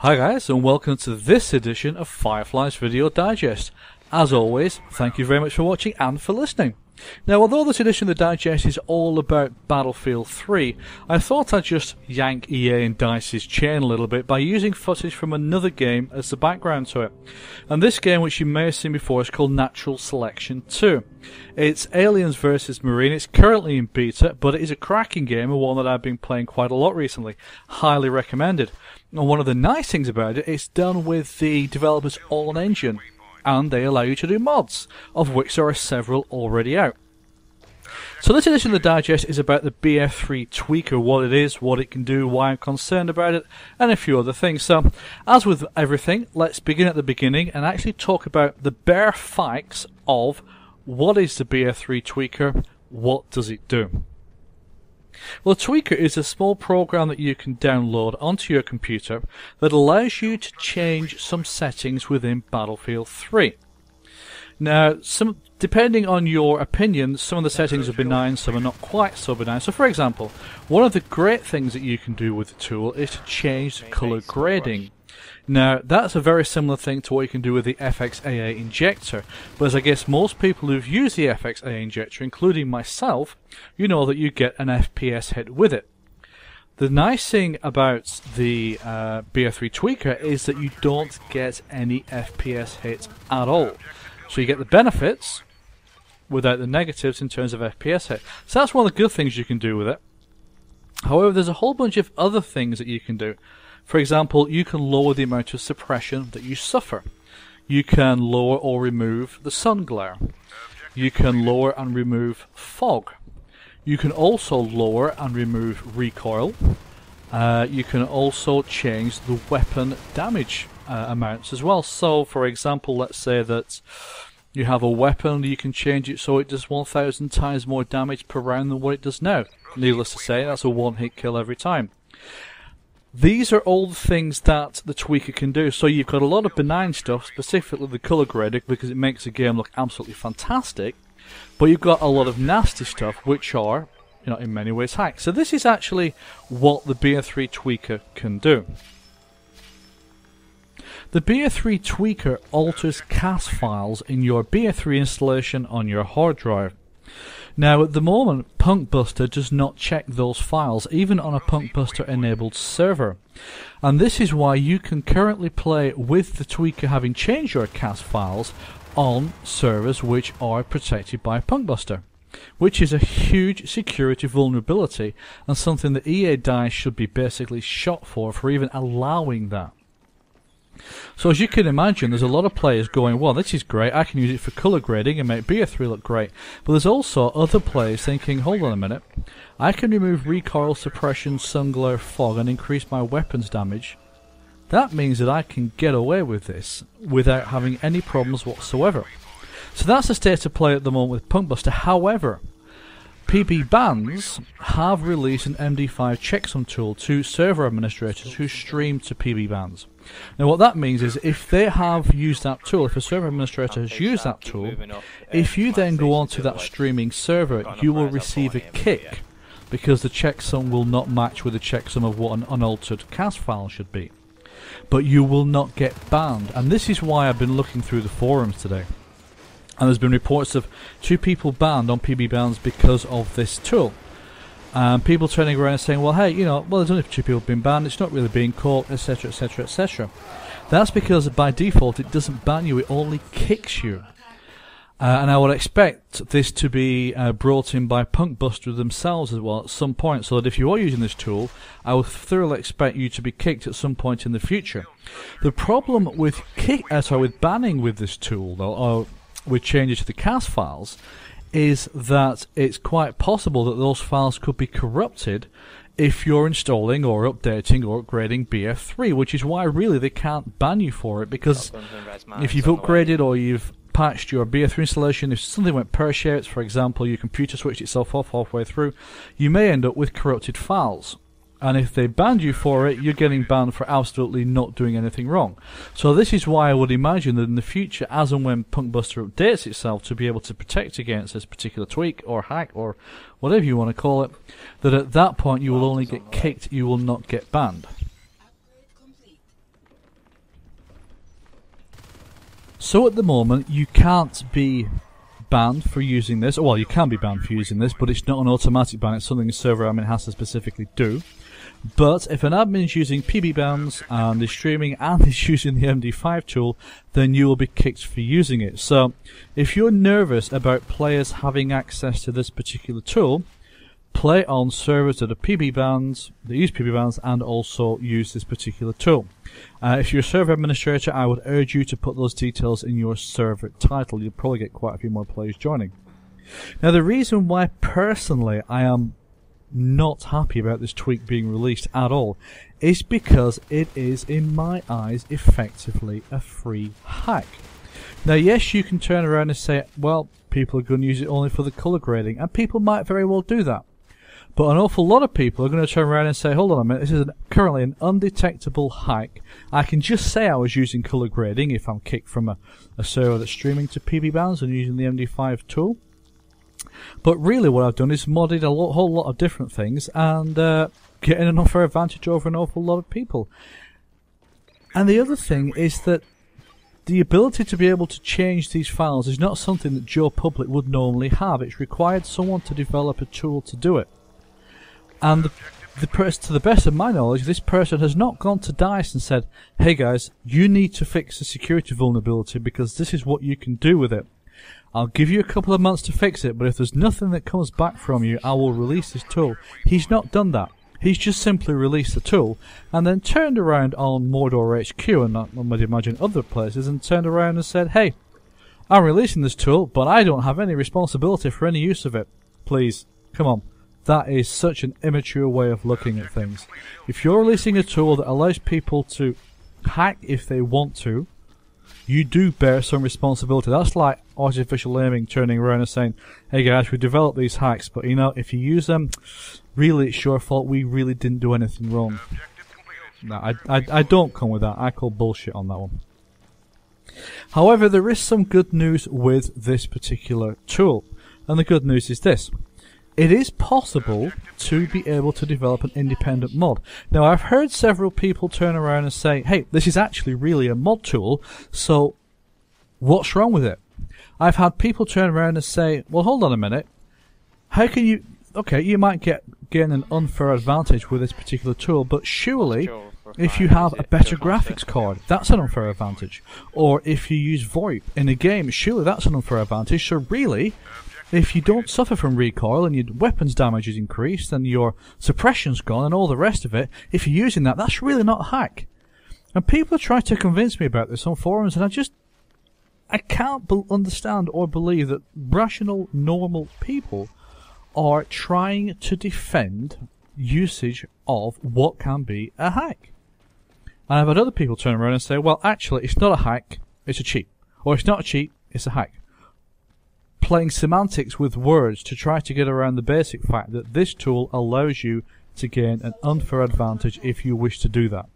Hi guys, and welcome to this edition of Phyrefli's Video Digest. As always, thank you very much for watching and for listening. Now, although this edition of the Digest is all about Battlefield 3, I thought I'd just yank EA and DICE's chain a little bit by using footage from another game as the background to it. And this game, which you may have seen before, is called Natural Selection 2. It's Aliens vs Marine. It's currently in beta, but it is a cracking game and one that I've been playing quite a lot recently. Highly recommended. And one of the nice things about it, it's done with the developer's own engine, and they allow you to do mods, of which there are several already out. So this edition of the Digest is about the BF3 tweaker, what it is, what it can do, why I'm concerned about it, and a few other things. So, as with everything, let's begin at the beginning and actually talk about the bare facts of what is the BF3 tweaker, what does it do. Well, a tweaker is a small program that you can download onto your computer that allows you to change some settings within Battlefield 3. Now, depending on your opinion, some of the settings are benign, some are not quite so benign. So, for example, one of the great things that you can do with the tool is to change the color grading. Now, that's a very similar thing to what you can do with the FXAA injector, but as I guess most people who've used the FXAA injector, including myself, you know that you get an FPS hit with it. The nice thing about the BF3 tweaker is that you don't get any FPS hits at all. So you get the benefits without the negatives in terms of FPS hit. So that's one of the good things you can do with it. However, there's a whole bunch of other things that you can do. For example, you can lower the amount of suppression that you suffer. You can lower or remove the sun glare. You can lower and remove fog. You can also lower and remove recoil. You can also change the weapon damage amounts as well. So, for example, let's say that you have a weapon, you can change it so it does 1,000 times more damage per round than what it does now. Needless to say, that's a one-hit kill every time. These are all the things that the tweaker can do. So you've got a lot of benign stuff, specifically the color grading, because it makes the game look absolutely fantastic. But you've got a lot of nasty stuff, which are, in many ways hacks. So this is actually what the BF3 tweaker can do. The BF3 tweaker alters CAS files in your BF3 installation on your hard drive. Now, at the moment, Punkbuster does not check those files, even on a Punkbuster enabled server. And this is why you can currently play with the tweaker having changed your CAS files on servers which are protected by Punkbuster, which is a huge security vulnerability and something that EA DICE should be basically shot for even allowing that. So as you can imagine, there's a lot of players going, well, this is great, I can use it for colour grading and make BF3 look great. But there's also other players thinking, hold on a minute, I can remove recoil, suppression, sun glare, fog and increase my weapons damage. That means that I can get away with this without having any problems whatsoever. So that's the state of play at the moment with Punkbuster. However, PB Bands have released an MD5 checksum tool to server administrators who stream to PB Bands. Now what that means is if they have used that tool, if a server administrator has used that tool, if you then go onto that streaming server, you will receive a kick because the checksum will not match with the checksum of what an unaltered CAS file should be. But you will not get banned, and this is why I've been looking through the forums today. And there's been reports of 2 people banned on PB Bands because of this tool. People turning around and saying, well, hey, there's only 2 people been banned, it's not really being caught, etc, etc, etc. That's because by default it doesn't ban you, it only kicks you. And I would expect this to be brought in by Punkbuster themselves as well at some point, so that if you are using this tool, I would thoroughly expect you to be kicked at some point in the future. The problem with banning with this tool, though, or with changes to the CAS files, is that it's quite possible that those files could be corrupted if you're installing or updating or upgrading BF3, which is why really they can't ban you for it, because if you've upgraded or you've patched your BF3 installation, if something went pear-shaped, for example, your computer switched itself off halfway through, you may end up with corrupted files. And if they banned you for it, you're getting banned for absolutely not doing anything wrong. So this is why I would imagine that in the future, as and when Punkbuster updates itself to be able to protect against this particular tweak or hack or whatever you want to call it, that at that point you will only get kicked, you will not get banned. So at the moment, you can't be banned for using this. Well, you can be banned for using this, but it's not an automatic ban. It's something a server admin has to specifically do. But if an admin is using PB bans and is streaming and is using the MD5 tool, then you will be kicked for using it. So if you're nervous about players having access to this particular tool, play on servers that are PB bans, that use PB bans, and also use this particular tool. If you're a server administrator, I would urge you to put those details in your server title. You'll probably get quite a few more players joining. Now, the reason why personally I am not happy about this tweak being released at all is because it is, in my eyes, effectively a free hack. Now, yes, you can turn around and say, well, people are going to use it only for the colour grading, and people might very well do that. But an awful lot of people are going to turn around and say, hold on a minute, this is currently an undetectable hack. I can just say I was using colour grading if I'm kicked from a server that's streaming to PB bans and using the MD5 tool. But really what I've done is modded a whole lot of different things and getting an unfair advantage over an awful lot of people. And the other thing is that the ability to be able to change these files is not something that Joe Public would normally have. It's required someone to develop a tool to do it. And to the best of my knowledge, this person has not gone to DICE and said, hey guys, you need to fix the security vulnerability because this is what you can do with it. I'll give you a couple of months to fix it, but if there's nothing that comes back from you, I will release this tool. He's not done that. He's just simply released the tool and then turned around on Mordor HQ and I might imagine other places and turned around and said, hey, I'm releasing this tool, but I don't have any responsibility for any use of it. Please, come on. That is such an immature way of looking at things. If you're releasing a tool that allows people to hack if they want to, you do bear some responsibility. That's like artificial aiming turning around and saying, hey guys, we developed these hacks, but you know, if you use them, really it's your fault, we really didn't do anything wrong. No, I don't come with that. I call bullshit on that one. However, there is some good news with this particular tool. And the good news is this. It is possible to be able to develop an independent mod. Now, I've heard several people turn around and say, hey, this is actually really a mod tool, so what's wrong with it? I've had people turn around and say, well, hold on a minute. How can you... Okay, you might gain an unfair advantage with this particular tool, but surely if you have a better graphics card, that's an unfair advantage. Or if you use VoIP in a game, surely that's an unfair advantage. So really, if you don't suffer from recoil and your weapons damage is increased and your suppression's gone and all the rest of it, if you're using that, that's really not a hack. And people are trying to convince me about this on forums, and I can't understand or believe that rational, normal people are trying to defend usage of what can be a hack. And I've had other people turn around and say, well, actually, it's not a hack, it's a cheat. Or it's not a cheat, it's a hack. Playing semantics with words to try to get around the basic fact that this tool allows you to gain an unfair advantage if you wish to do that.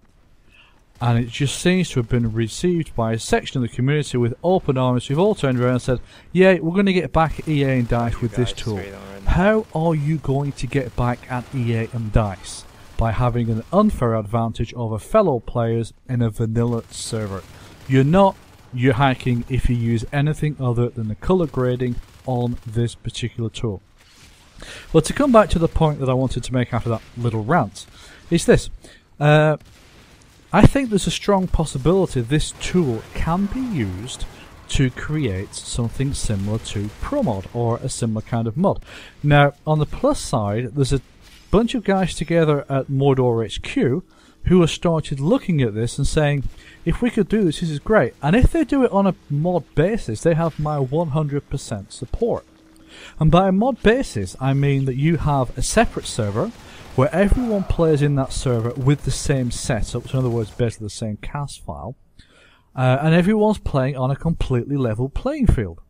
And it just seems to have been received by a section of the community with open arms who've all turned around and said, yeah, we're going to get back at EA and DICE with this tool. How are you going to get back at EA and DICE? By having an unfair advantage over fellow players in a vanilla server. You're not. You're hacking if you use anything other than the colour grading on this particular tool. Well, to come back to the point that I wanted to make after that little rant, is this. I think there's a strong possibility this tool can be used to create something similar to ProMod or a similar kind of mod. Now, on the plus side, there's a bunch of guys together at Mordor HQ who have started looking at this and saying, if we could do this, this is great. And if they do it on a mod basis, they have my 100% support. And by a mod basis, I mean that you have a separate server where everyone plays in that server with the same setup, so in other words, basically the same cast file, and everyone's playing on a completely level playing field.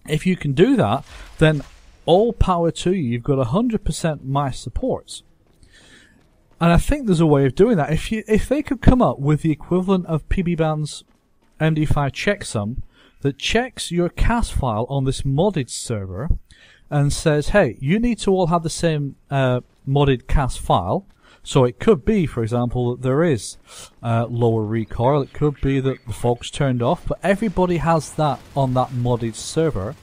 If you can do that, then all power to you. You've got 100% my supports. And I think there's a way of doing that. If they could come up with the equivalent of PBBand's MD5 checksum that checks your cast file on this modded server and says, hey, you need to all have the same modded cast file, So it could be, for example, that there is lower recoil. It could be that the fog's turned off, but everybody has that on that modded server.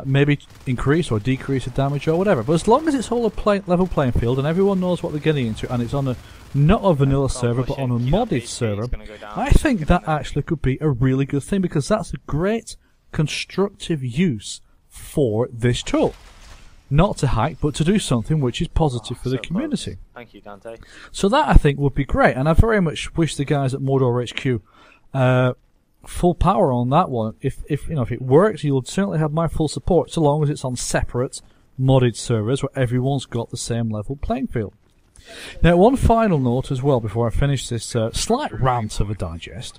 Maybe increase or decrease the damage or whatever. But as long as it's all a level playing field and everyone knows what they're getting into, and it's on not a vanilla server but on a modded server, I think that actually could be a really good thing, because that's a great constructive use for this tool. Not to hack, but to do something which is positive for the community. Thank you, Dante. So that, I think, would be great, and I very much wish the guys at Mordor HQ full power on that one. If it works, you'll certainly have my full support, so long as it's on separate modded servers where everyone's got the same level playing field. Now, one final note as well before I finish this slight rant of a digest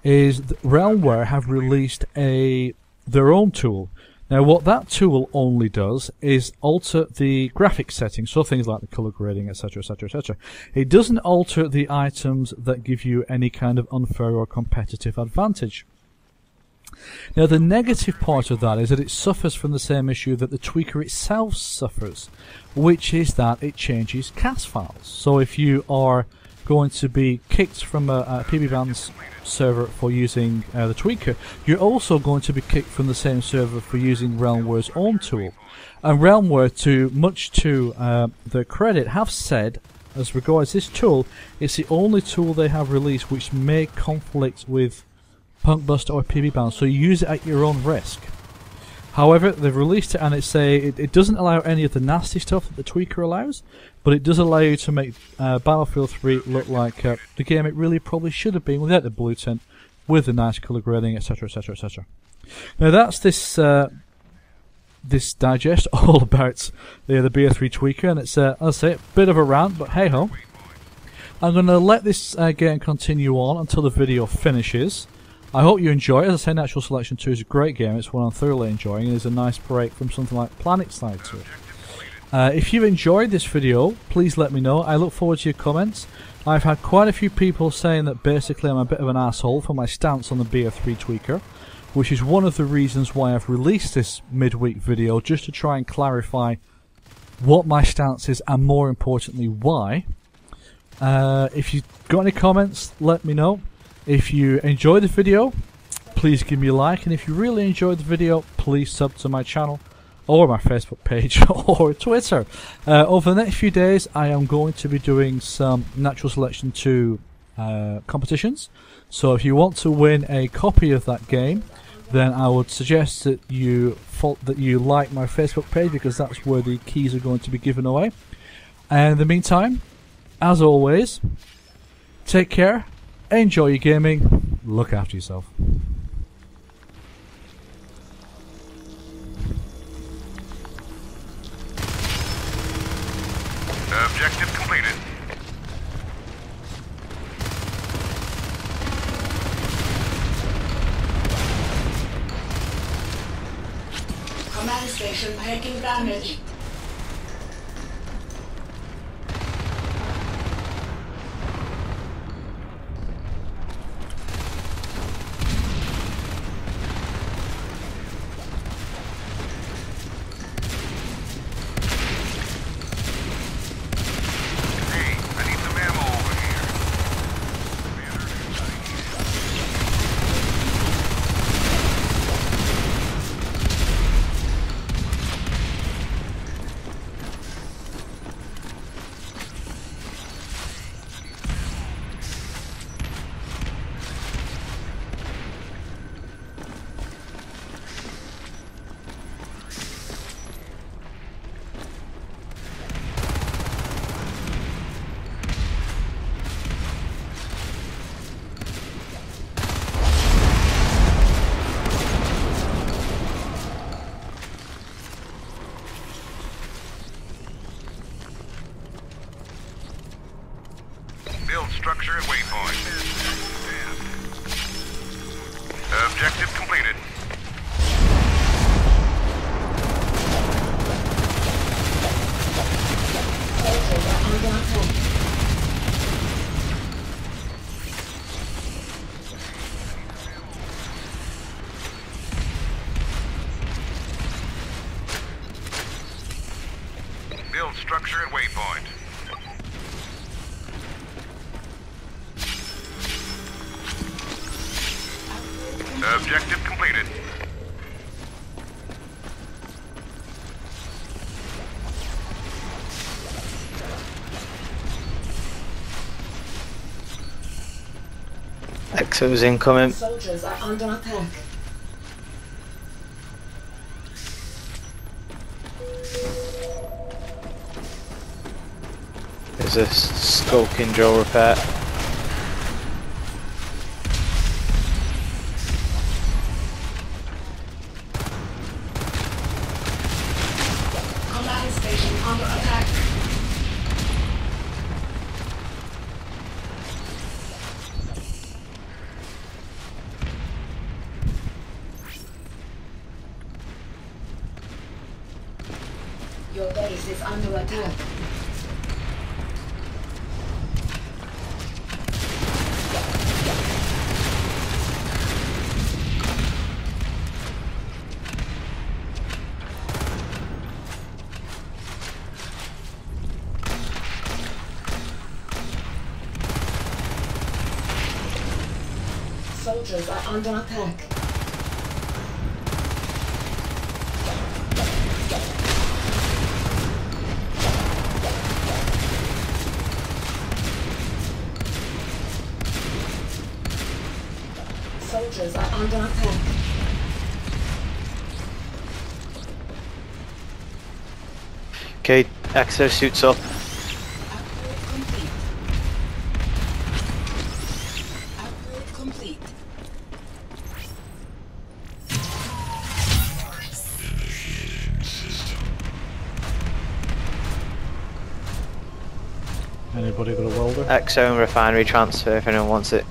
is that Realmware have released their own tool. Now, what that tool only does is alter the graphics settings, so things like the color grading, etc., etc., etc. It doesn't alter the items that give you any kind of unfair or competitive advantage. Now, the negative part of that is that it suffers from the same issue that the tweaker itself suffers, which is that it changes CAS files. So if you are going to be kicked from a PBBand's server for using the tweaker, you're also going to be kicked from the same server for using Realmware's own tool. And Realmware, much to their credit, have said, as regards this tool, it's the only tool they have released which may conflict with Punkbuster or PBBand, so you use it at your own risk. However, they've released it, and it doesn't allow any of the nasty stuff that the tweaker allows, but it does allow you to make Battlefield 3 look like the game it really probably should have been, without the blue tint, with the nice colour grading, etc., etc., etc. Now that's this digest all about the BF3 tweaker, and it's, I'll say, a bit of a rant, but hey ho. I'm going to let this game continue on until the video finishes. I hope you enjoy it. As I say, Natural Selection 2 is a great game. It's one I'm thoroughly enjoying, and it's a nice break from something like PlanetSide to it. If you've enjoyed this video, please let me know. I look forward to your comments. I've had quite a few people saying that basically I'm a bit of an asshole for my stance on the BF3 tweaker, which is one of the reasons why I've released this midweek video, just to try and clarify what my stance is, and more importantly, why. If you've got any comments, let me know. If you enjoyed the video, please give me a like, and if you really enjoyed the video, please sub to my channel, or my Facebook page, or Twitter. Over the next few days, I am going to be doing some Natural Selection 2 competitions, so if you want to win a copy of that game, then I would suggest that you like my Facebook page, because that's where the keys are going to be given away. And in the meantime, as always, take care. Enjoy your gaming, look after yourself. Objective completed. Command station taking damage. Build structure at waypoint. Objective completed. Build structure at waypoint. Objective completed. Exo's incoming. Soldiers are under attack. There's a skulking drill repair. Command station under attack. Your base is under attack. Soldiers are under attack. Soldiers are under attack. Okay, Exo suits up. Upgrade complete. Upgrade complete. Anybody got a welder? Exo and refinery transfer if anyone wants it.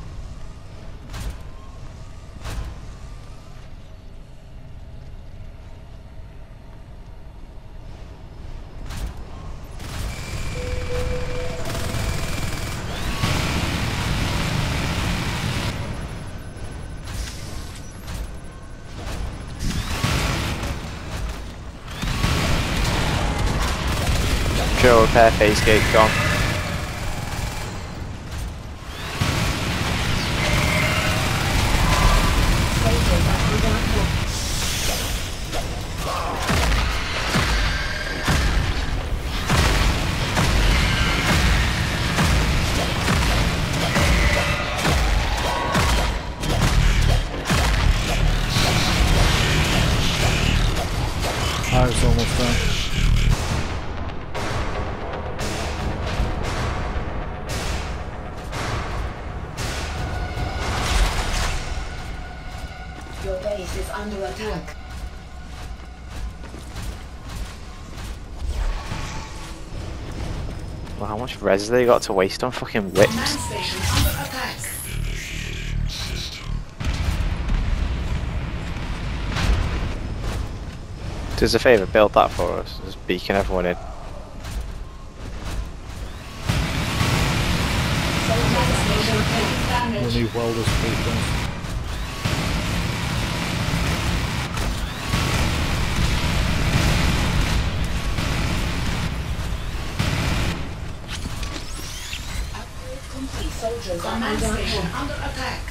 Drill repair phase gate gone. Soldiers are under attack. Oh, it's almost done. Your base is under attack. Well, how much res they got to waste on fucking Command whips? station under attack. Do us a favour, build that for us. Just beacon everyone in. Command station taking We'll damage. need welders for these guys. Upgrade complete. Soldiers are under attack. Under attack.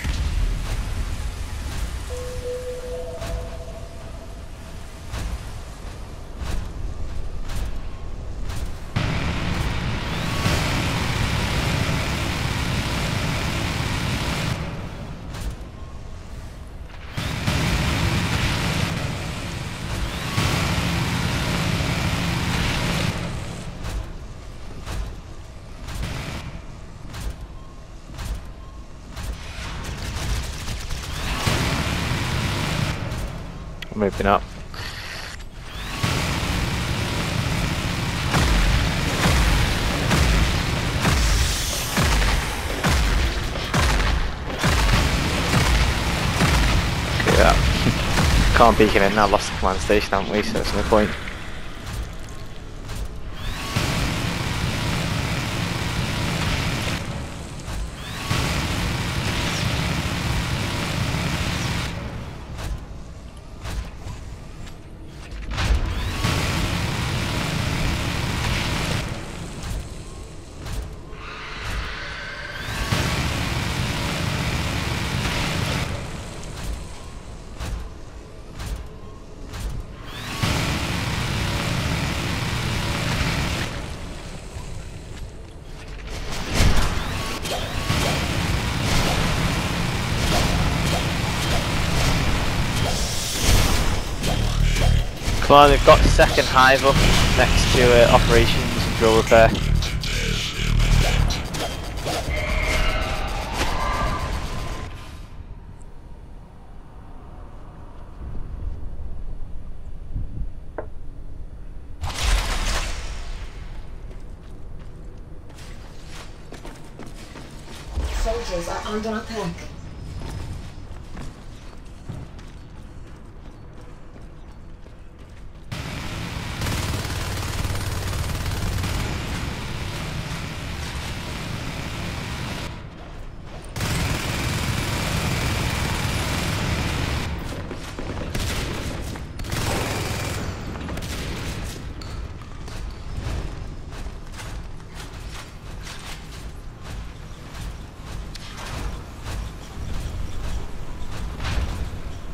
Moving up. Okay, yeah. Can't beacon in now, lost the command station, haven't we? So there's no point. Come on, they've got second hive up next to operations and drill repair. Soldiers are under attack.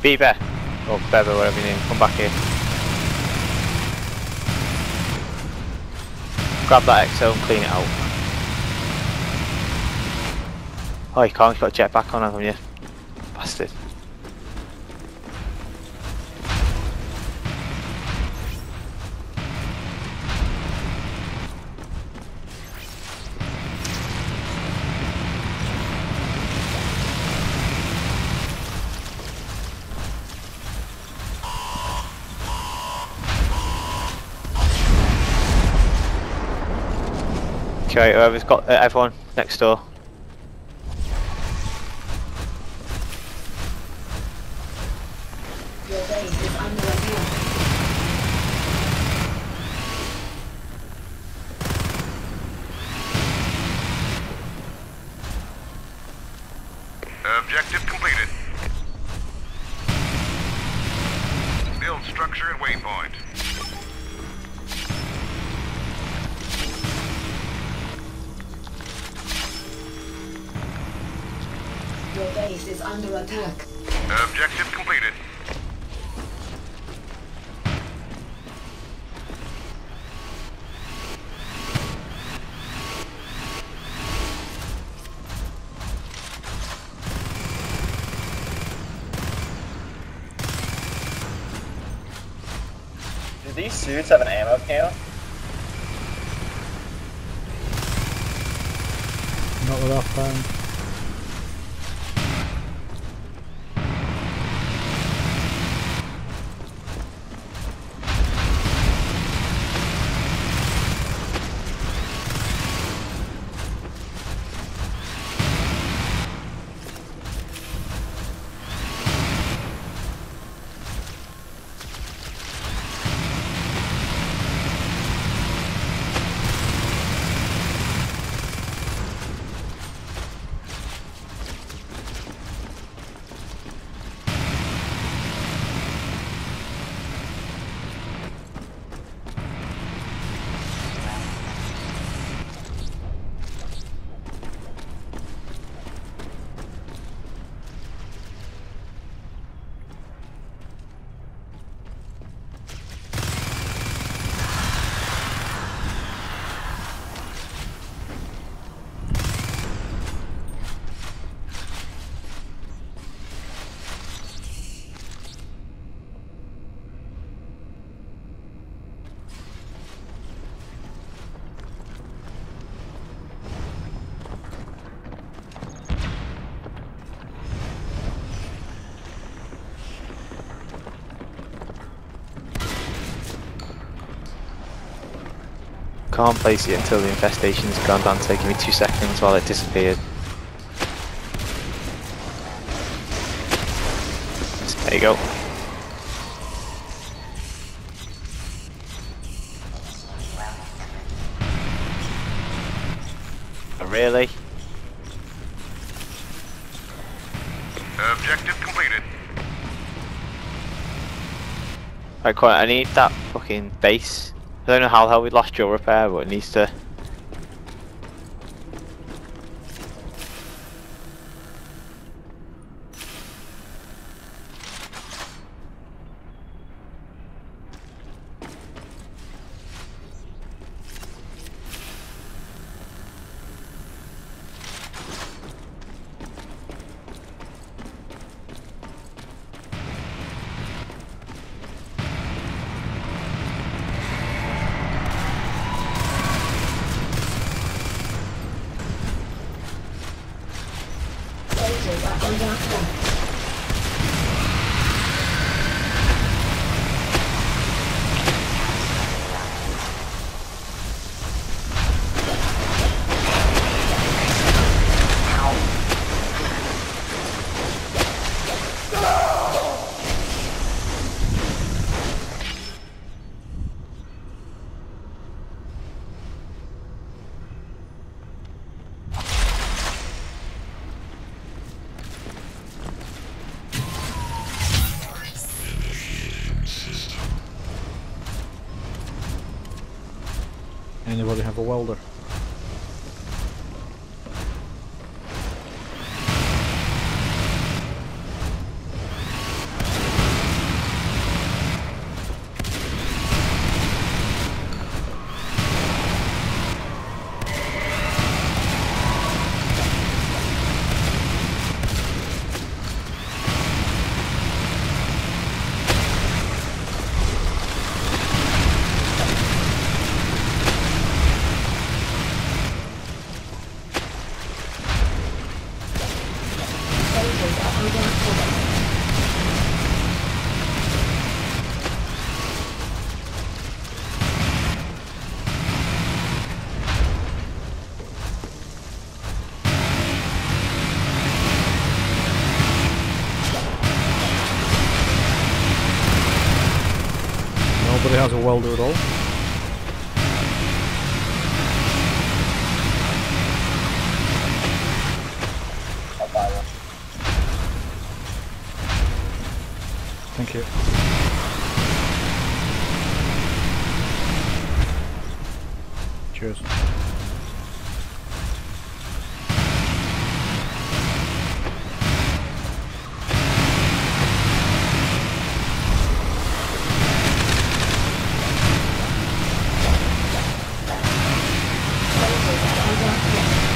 Bieber, or Beba, whatever you name, come back here. Grab that exo and clean it out. Oh, you can't, you've got a jetpack on, haven't you? Bastard. Okay, whoever's got everyone next door. Your base is under attack. Objective completed. Build structure at waypoint. Your base is under attack. Objective completed. Do these suits have an ammo count? Not with our phone. Can't place it until the infestation's gone down, taking me 2 seconds while it disappeared. There you go. Oh, really? Objective completed. Right, quite. I need that fucking base. I don't know how the hell we lost your repair, but it needs to. Anybody have a welder? Soldiers are under attack. Nobody has a welder at all. I'll buy one. Thank you. Cheers. Soldiers are under attack.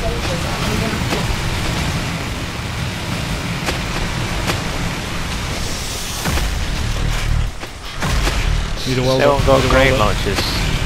Soldiers are under attack. Need a welder. They haven't got Need a grenade welder. launchers.